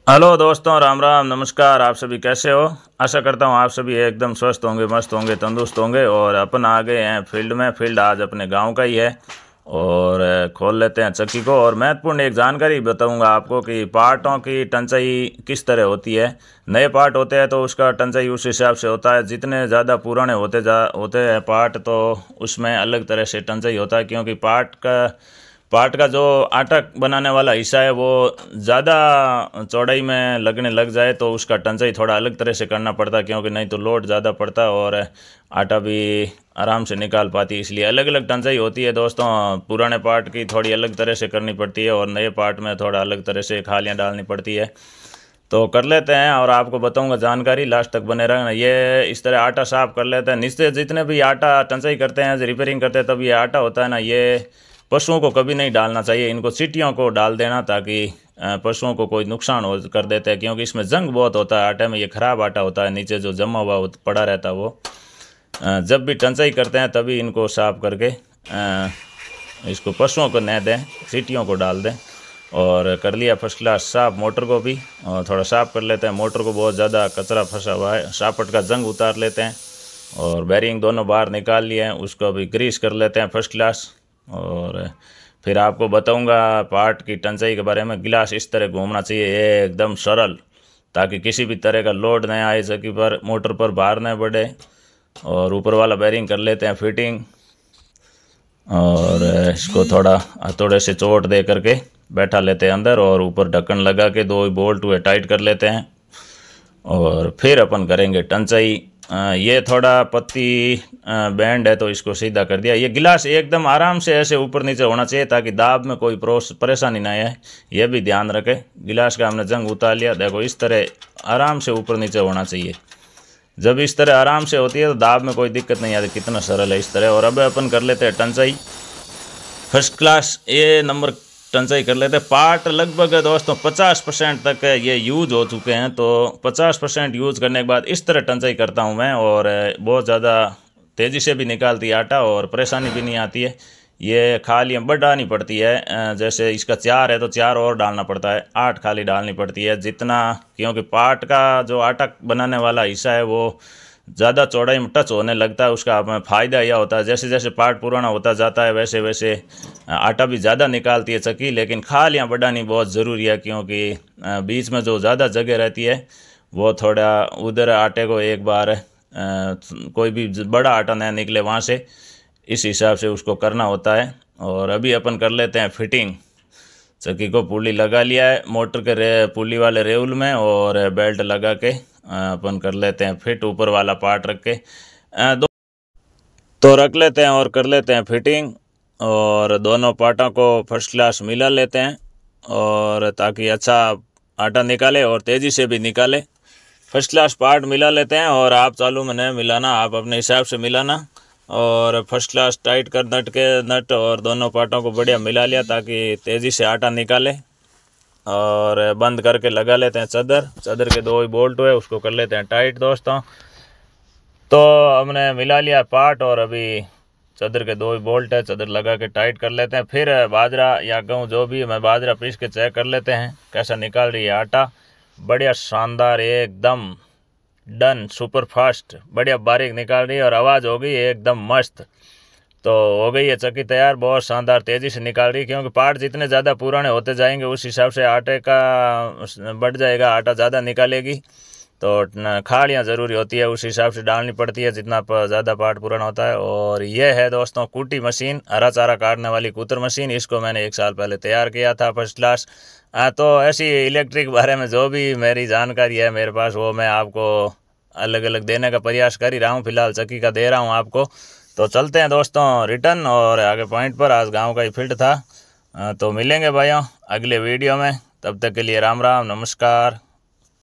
Hello दोस्तों, राम राम, नमस्कार। आप सभी कैसे हो? आशा करता हूँ आप सभी एकदम स्वस्थ होंगे, मस्त होंगे, तंदुरुस्त होंगे। और अपन आ गए हैं फील्ड में। फील्ड आज अपने गांव का ही है और खोल लेते हैं चक्की को। और महत्वपूर्ण एक जानकारी बताऊंगा आपको कि पार्टों की टंचाई किस तरह होती है। नए पार्ट होते हैं तो उसका टंचाई उस हिसाब से होता है। जितने ज़्यादा पुराने होते हैं पार्ट तो उसमें अलग तरह से टंचाई होता है, क्योंकि पार्ट का जो आटा बनाने वाला हिस्सा है वो ज़्यादा चौड़ाई में लगने लग जाए तो उसका टंचाई थोड़ा अलग तरह से करना पड़ता है, क्योंकि नहीं तो लोड ज़्यादा पड़ता है और आटा भी आराम से निकाल पाती है। इसलिए अलग अलग टंचाई होती है दोस्तों। पुराने पार्ट की थोड़ी अलग तरह से करनी पड़ती है और नए पार्ट में थोड़ा अलग तरह से खालियाँ डालनी पड़ती है। तो कर लेते हैं और आपको बताऊंगा जानकारी, लास्ट तक बने रहना। ये इस तरह आटा साफ कर लेते हैं। नीचे जितने भी आटा टंचाई करते हैं, रिपेयरिंग करते हैं, तब ये आटा होता है ना, ये पशुओं को कभी नहीं डालना चाहिए। इनको सीटियों को डाल देना ताकि पशुओं को कोई नुकसान हो कर देते हैं, क्योंकि इसमें जंग बहुत होता है आटे में। ये ख़राब आटा होता है, नीचे जो जमा हुआ पड़ा रहता है वो। जब भी टंचाई करते हैं तभी इनको साफ करके इसको पशुओं को न दें, सीटियों को डाल दें। और कर लिया फर्स्ट क्लास साफ मोटर को भी। और थोड़ा साफ कर लेते हैं मोटर को, बहुत ज़्यादा कचरा फंसा हुआ है। शापट का जंग उतार लेते हैं और बैरिंग दोनों बाहर निकाल लिए हैं, उसको भी ग्रीस कर लेते हैं फर्स्ट क्लास। और फिर आपको बताऊंगा पार्ट की टंचाई के बारे में। गिलास इस तरह घूमना चाहिए एकदम सरल, ताकि किसी भी तरह का लोड न आए चक्की पर, मोटर पर भार न बढ़े। और ऊपर वाला बैरिंग कर लेते हैं फिटिंग और इसको थोड़ा हथौड़े से चोट दे करके बैठा लेते हैं अंदर। और ऊपर ढक्कन लगा के 2 बोल्ट हुए टाइट कर लेते हैं और फिर अपन करेंगे टंचाई। ये थोड़ा पत्ती बैंड है तो इसको सीधा कर दिया। ये गिलास एकदम आराम से ऐसे ऊपर नीचे होना चाहिए ताकि दाब में कोई परेशानी ना आए, ये भी ध्यान रखें। गिलास का हमने जंग उतार लिया, देखो इस तरह आराम से ऊपर नीचे होना चाहिए। जब इस तरह आराम से होती है तो दाब में कोई दिक्कत नहीं आती। कितना सरल है इस तरह। और अब अपन कर लेते हैं टंचाई फर्स्ट क्लास ए नंबर टंचाई कर लेते हैं। पार्ट लगभग दोस्तों 50% तक ये यूज हो चुके हैं, तो 50% यूज करने के बाद इस तरह टंचाई करता हूं मैं। और बहुत ज़्यादा तेज़ी से भी निकालती है आटा और परेशानी भी नहीं आती है। ये खालियाँ बढ़ानी पड़ती है, जैसे इसका 4 है तो 4 और डालना पड़ता है, 8 खाली डालनी पड़ती है जितना, क्योंकि पार्ट का जो आटा बनाने वाला हिस्सा है वो ज़्यादा चौड़ाई में टच होने लगता है। उसका हमें फ़ायदा यह होता है, जैसे जैसे पार्ट पुराना होता जाता है वैसे वैसे आटा भी ज़्यादा निकालती है चक्की। लेकिन खालियाँ बढ़ानी बहुत ज़रूरी है, क्योंकि बीच में जो ज़्यादा जगह रहती है वो थोड़ा उधर आटे को एक बार कोई भी बड़ा आटा न निकले वहाँ से, इस हिसाब से उसको करना होता है। और अभी अपन कर लेते हैं फिटिंग। चक्की को पुली लगा लिया है मोटर के पुली वाले रेउल में और बेल्ट लगा के अपन कर लेते हैं फिट। ऊपर वाला पार्ट रख के तो रख लेते हैं और कर लेते हैं फिटिंग। और दोनों पार्टों को फर्स्ट क्लास मिला लेते हैं और ताकि अच्छा आटा निकाले और तेज़ी से भी निकाले। फर्स्ट क्लास पार्ट मिला लेते हैं और आप चालू में नहीं मिलाना, आप अपने हिसाब से मिलाना। और फर्स्ट क्लास टाइट कर नट और दोनों पार्टों को बढ़िया मिला लिया ताकि तेज़ी से आटा निकाले। और बंद करके लगा लेते हैं चादर के 2 बोल्ट हुए, उसको कर लेते हैं टाइट दोस्तों। तो हमने मिला लिया पार्ट और अभी चादर के 2 बोल्ट है, चादर लगा के टाइट कर लेते हैं। फिर बाजरा या गेहूँ जो भी, मैं बाजरा पीस के चेक कर लेते हैं कैसा निकाल रही है आटा। बढ़िया शानदार एकदम डन, सुपर फास्ट, बढ़िया बारीक निकाल रही है और आवाज़ हो गई एकदम मस्त। तो हो गई है चक्की तैयार, बहुत शानदार तेज़ी से निकाल रही है। क्योंकि पार्ट जितने ज़्यादा पुराने होते जाएंगे उस हिसाब से आटे का बढ़ जाएगा, आटा ज़्यादा निकालेगी। तो खालियाँ ज़रूरी होती है, उस हिसाब से डालनी पड़ती है जितना ज़्यादा पार्ट पुराना होता है। और ये है दोस्तों कूटी मशीन, हरा चारा काटने वाली कूतर मशीन। इसको मैंने 1 साल पहले तैयार किया था फर्स्ट क्लास। तो ऐसी इलेक्ट्रिक बारे में जो भी मेरी जानकारी है मेरे पास वो मैं आपको अलग अलग देने का प्रयास कर ही रहा हूँ। फिलहाल चक्की का दे रहा हूँ आपको। तो चलते हैं दोस्तों रिटर्न और आगे पॉइंट पर। आज गांव का ही फील्ड था। तो मिलेंगे भाइयों अगले वीडियो में, तब तक के लिए राम राम, नमस्कार।